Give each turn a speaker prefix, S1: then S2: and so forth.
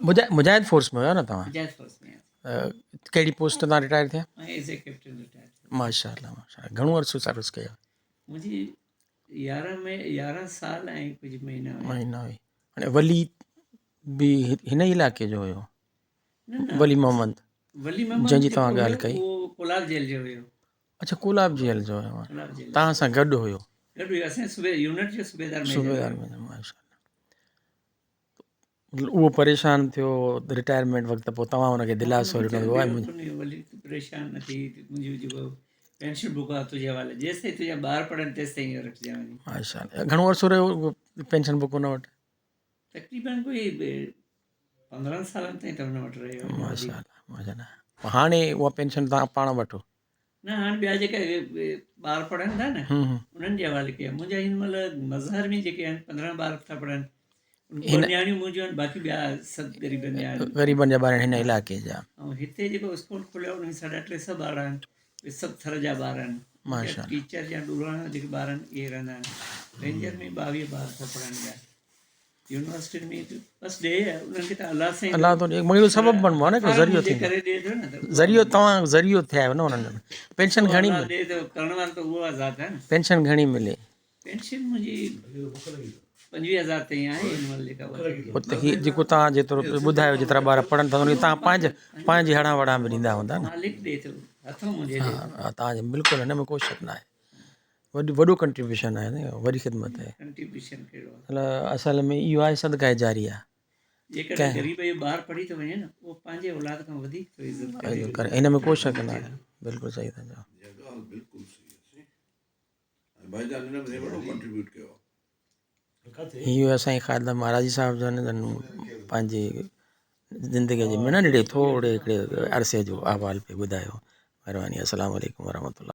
S1: मुजाहिद force में हुयो न तव्हां?
S2: मुजाहिद फोर्स में
S1: कहिड़ी पोस्ट तां रिटायर थिया?
S2: एज़ ए कैप्टन रिटायर थियो।
S1: माशाअल्लाह माशाअल्लाह, घणो अर्सो सर्विस कयो?
S2: मुंहिंजी 11 साल ऐं कुझु महीना हुया।
S1: महीना हुई। हाणे वली बि हिन इलाइक़े जो हुयो?
S2: न
S1: वली मोहम्मद
S2: वली मोहम्मद
S1: जंहिंजी
S2: जेको
S1: तव्हां ॻाल्हि
S2: हुयो,
S1: कई?
S2: उहो कोलाब जेल जो हुयो।
S1: अच्छा, कोलाब जेल जो हुयो।
S2: कोलाब जेल
S1: तव्हां सां गॾु हुयो?
S2: गॾु हुयो, असांजे यूनिट जो सूबेदार मेजर
S1: सूबेदार
S2: हुयो।
S1: में? माशाअल्लाह। उहो परेशान थियो रिटायरमेंट वक़्तु, पोइ तव्हां हुनखे दिलासो ॾिनो?
S2: वली परेशान न थी, मुंहिंजो जेको पेंशन बुक आहे तुंहिंजे हवाले, जेसि ताईं तुंहिंजा ॿार पढ़नि तेसि ताईं इहो रखिजांइ वञी।
S1: माशाअल्लाह। घणो अर्सो रहियो पेंशन बुक हुन वटि?
S2: तक़रीबन कोई 15 सालनि ताईं त हुन वटि रहियो।
S1: माशाअल्लाह माशाअल्लाह। हाणे उहा पेंशन तव्हां पाण वठो?
S2: न, हाणे ॿिया जेके ॿार पढ़नि था न, उन्हनि जे हवाले कया। मुंहिंजा हिन महिल मज़हर में जेके आहिनि 15 ॿार था पढ़नि, नियाणियूं मुंहिंजियूं आहिनि, बाक़ी ॿिया सभु ग़रीबनि जा आहिनि।
S1: ग़रीबनि जा ॿार हिन इलाइक़े जा?
S2: ऐं हिते जेको स्कूल खुलियो उन में 350 ॿार आहिनि, उहे सभु थर जा ॿार आहिनि।
S1: माशाअल्लाह।
S2: टीचर या ॾुराणा जेके ॿार आहिनि इहे रहंदा आहिनि। रेंजर में 22 ॿार था पढ़नि पिया। यूनिवर्सिटी में बसि ॾे उन्हनि खे त अलाह साईं,
S1: अलाह थो ॾे, मगर सबबु बणिबो आहे न, कि ज़रियो थींदो।
S2: करे ॾिए थो न,
S1: ज़रियो तव्हां ज़रियो थिया आहियो न हुननि में। पेंशन घणी
S2: अलाह
S1: मिले?
S2: ॾे त करण वारो त उहो आज़ादु आहे न।
S1: पेंशन घणी मिले?
S2: पेंशन मुंहिंजी 25,000 ताईं आहे हिन महिल जेका
S1: पोइ त हीअ जेको तव्हां जेतिरो ॿुधायो जेतिरा ॿार पढ़नि था उनखे तव्हां पंहिंजी हणा वड़ा में ॾींदा हूंदा न?
S2: मालिक ॾे थो, हथों मुंहिंजे ॾे थो।
S1: हा, तव्हांजे बिल्कुलु हिन में कोई शक न आहे। वॾो कंट्रीब्यूशन आहे न, वॾी ख़िदमत आहे।
S2: कंट्रीब्यूशन कहिड़ो आहे?
S1: मतलब असल में इहो आहे सदका जारिया।
S2: जेकॾहिं ग़रीब जो ॿारु पढ़ी थो वञे न, उहो पंहिंजे औलाद खां वधीक थो इज़त करे।
S1: हिन में कोई शक न आहे। बिल्कुलु सही था चओ। इहो असांजे ख़ादम महाराजी साहिब जन पंहिंजी ज़िंदगीअ जे में न ॾिठे थोरे हिकिड़े अरसे जो अहवाल पे ॿुधायो। महिरबानी। अस्सलाम वालेकुम वरहमतुल्लाह।